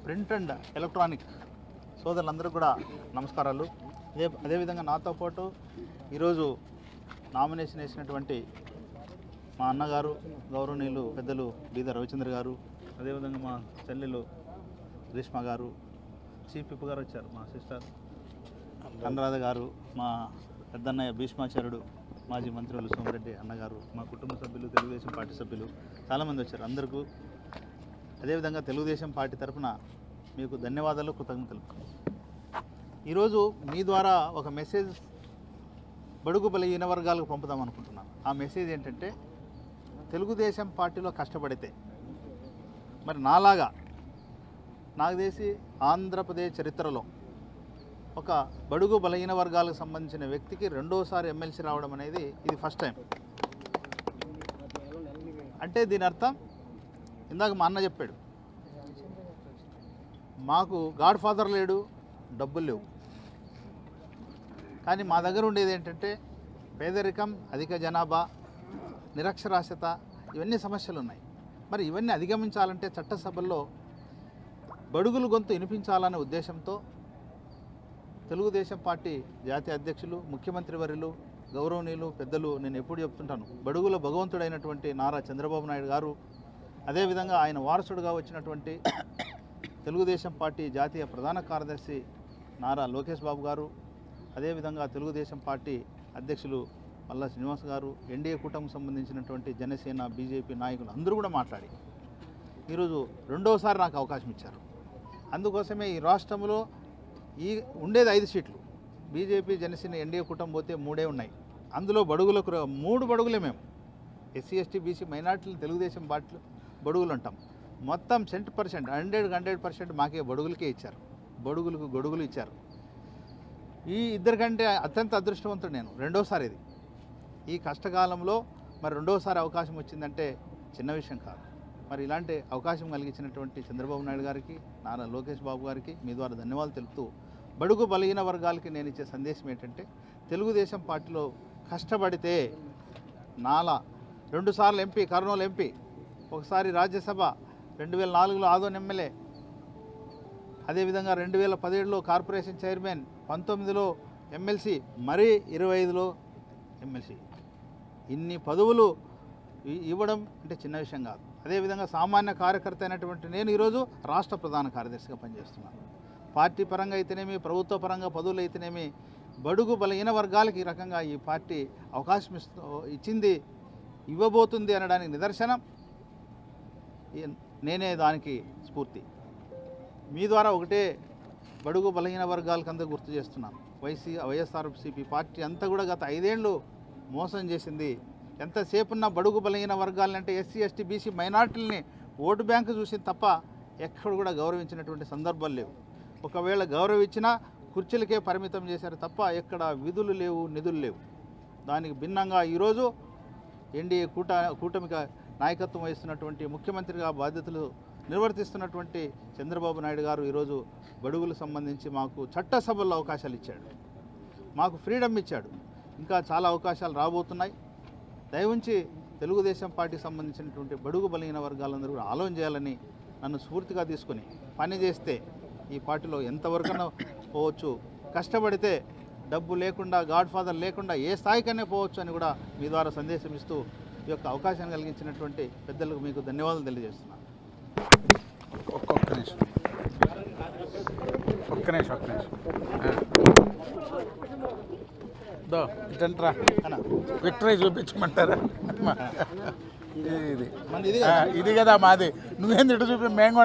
Print and electronic సోదరులందరూ కూడా నమస్కారాలు. అదేవిధంగా నాతో పాటు ఈరోజు నామినేషన్ వేసినటువంటి మా అన్నగారు గౌరవనీయులు పెద్దలు బీద రవిచంద్ర గారు, అదేవిధంగా మా చెల్లెలు గ్రీష్మ గారు, చీఫ్ విప్ గారు వచ్చారు, మా సిస్టర్ అనురాధ గారు, మా పెద్దన్నయ్య భీష్మాచార్యుడు మాజీ మంత్రులు సోమిరెడ్డి అన్నగారు, మా కుటుంబ సభ్యులు, తెలుగుదేశం పార్టీ సభ్యులు చాలామంది వచ్చారు. అందరికీ అదేవిధంగా తెలుగుదేశం పార్టీ తరఫున మీకు ధన్యవాదాలు, కృతజ్ఞతలు. ఈరోజు మీ ద్వారా ఒక మెసేజ్ బడుగు బలహీన వర్గాలకు పంపుదాం అనుకుంటున్నాను. ఆ మెసేజ్ ఏంటంటే, తెలుగుదేశం పార్టీలో కష్టపడితే మరి నాలాగా నాకు తెలిసి ఆంధ్రప్రదేశ్ చరిత్రలో ఒక బడుగు బలహీన వర్గాలకు సంబంధించిన వ్యక్తికి రెండోసారి ఎమ్మెల్సీ రావడం అనేది ఇది ఫస్ట్ టైం. అంటే దీని అర్థం ఇందాక మా అన్న చెప్పాడు, మాకు గాడ్ ఫాదర్ లేడు, డబ్బులు లేవు, కానీ మా దగ్గర ఉండేది ఏంటంటే పేదరికం, అధిక జనాభా, నిరక్షరాస్యత, ఇవన్నీ సమస్యలు ఉన్నాయి. మరి ఇవన్నీ అధిగమించాలంటే చట్టసభల్లో బడుగుల గొంతు వినిపించాలనే ఉద్దేశంతో తెలుగుదేశం పార్టీ జాతీయ అధ్యక్షులు, ముఖ్యమంత్రి వర్యులు, గౌరవనీయులు పెద్దలు, నేను ఎప్పుడు చెప్తుంటాను, బడుగుల భగవంతుడైనటువంటి నారా చంద్రబాబు నాయుడు గారు, అదేవిధంగా ఆయన వారసుడుగా వచ్చినటువంటి తెలుగుదేశం పార్టీ జాతీయ ప్రధాన కార్యదర్శి నారా లోకేష్ బాబు గారు, అదేవిధంగా తెలుగుదేశం పార్టీ అధ్యక్షులు మల్లా శ్రీనివాస్ గారు, ఎన్డీఏ కూటమికి సంబంధించినటువంటి జనసేన, బీజేపీ నాయకులు అందరూ కూడా మాట్లాడి ఈరోజు రెండోసారి నాకు అవకాశం ఇచ్చారు. అందుకోసమే ఈ రాష్ట్రంలో ఈ ఉండేది 5 సీట్లు, బీజేపీ, జనసేన, ఎన్డీఏ కూటమి పోతే 3 ఉన్నాయి. అందులో బడుగులకు 3 బడుగులే మేము, ఎస్సీ, ఎస్టీ, బీసీ, మైనార్టీలు తెలుగుదేశం పార్టీలు బడుగులు ఉంటాం. మొత్తం 100% 100% మాకే బడుగులకే ఇచ్చారు, బడుగులకు గొడుగులు ఇచ్చారు. ఈ ఇద్దరికంటే అత్యంత అదృష్టవంతుడు నేను. రెండోసారి ఇది, ఈ కష్టకాలంలో మరి రెండోసారి అవకాశం వచ్చిందంటే చిన్న విషయం కాదు. మరి ఇలాంటి అవకాశం కలిగించినటువంటి చంద్రబాబు నాయుడు గారికి, నారా లోకేష్ బాబు గారికి మీ ద్వారా ధన్యవాదాలు తెలుపుతూ, బడుగు బలహీన వర్గాలకి నేను ఇచ్చే సందేశం ఏంటంటే, తెలుగుదేశం పార్టీలో కష్టపడితే నాలా 2 సార్లు ఎంపీ, కర్నూలు ఎంపీ, ఒకసారి రాజ్యసభ, 2004లో ఆదోన్ ఎమ్మెల్యే, అదేవిధంగా 2017లో కార్పొరేషన్ చైర్మన్, 19లో ఎమ్మెల్సీ, మరీ 25లో ఎమ్మెల్సీ. ఇన్ని పదవులు ఇవ్వడం అంటే చిన్న విషయం కాదు. అదేవిధంగా సామాన్య కార్యకర్త అయినటువంటి నేను ఈరోజు రాష్ట్ర ప్రధాన కార్యదర్శిగా పనిచేస్తున్నాను. పార్టీ పరంగా అయితేనేమి, ప్రభుత్వ పరంగా పదవులు అయితేనేమి, బడుగు బలహీన వర్గాలకి ఈ రకంగా ఈ పార్టీ అవకాశం ఇచ్చింది, ఇవ్వబోతుంది అనడానికి నిదర్శనం నేనే, దానికి స్ఫూర్తి. మీ ద్వారా ఒకటే బడుగు బలహీన వర్గాలకు అందరూ గుర్తు చేస్తున్నాను, వైఎస్ఆర్సీపీ పార్టీ అంతా కూడా గత 5 ఏళ్ళు మోసం చేసింది. ఎంతసేపున్న బడుగు బలహీన వర్గాలంటే ఎస్సీ, ఎస్టీ, బీసీ, మైనార్టీలని ఓటు బ్యాంకు చూసింది తప్ప ఎక్కడ కూడా గౌరవించినటువంటి సందర్భాలు లేవు. ఒకవేళ గౌరవించినా కుర్చీలకే పరిమితం చేశారు తప్ప ఎక్కడ విధులు లేవు, నిధులు లేవు. దానికి భిన్నంగా ఈరోజు ఎన్డీఏ కూటమికి నాయకత్వం వహిస్తున్నటువంటి, ముఖ్యమంత్రిగా బాధ్యతలు నిర్వర్తిస్తున్నటువంటి చంద్రబాబు నాయుడు గారు ఈరోజు బడుగులకు సంబంధించి మాకు చట్టసభల్లో అవకాశాలు ఇచ్చాడు, మాకు ఫ్రీడమ్ ఇచ్చాడు. ఇంకా చాలా అవకాశాలు రాబోతున్నాయి. దయవుంచి తెలుగుదేశం పార్టీకి సంబంధించినటువంటి బడుగు బలహీన వర్గాలందరూ కూడా ఆలోచన చేయాలని నన్ను స్ఫూర్తిగా తీసుకొని పని చేస్తే ఈ పార్టీలో ఎంతవరకైనా పోవచ్చు. కష్టపడితే డబ్బు లేకుండా, గాడ్ ఫాదర్ లేకుండా ఏ స్థాయికైనా పోవచ్చు అని కూడా మీ ద్వారా సందేశం ఇస్తూ ఈ యొక్క అవకాశాన్ని కలిగించినటువంటి పెద్దలకు మీకు ధన్యవాదాలు తెలియజేస్తున్నాను. ఒక్క నిమిషం ఇటంట్రా విక్టరీ చూపించమంటారా? ఇది కదా మాది, నువ్వేంది ఇటు చూపి మేము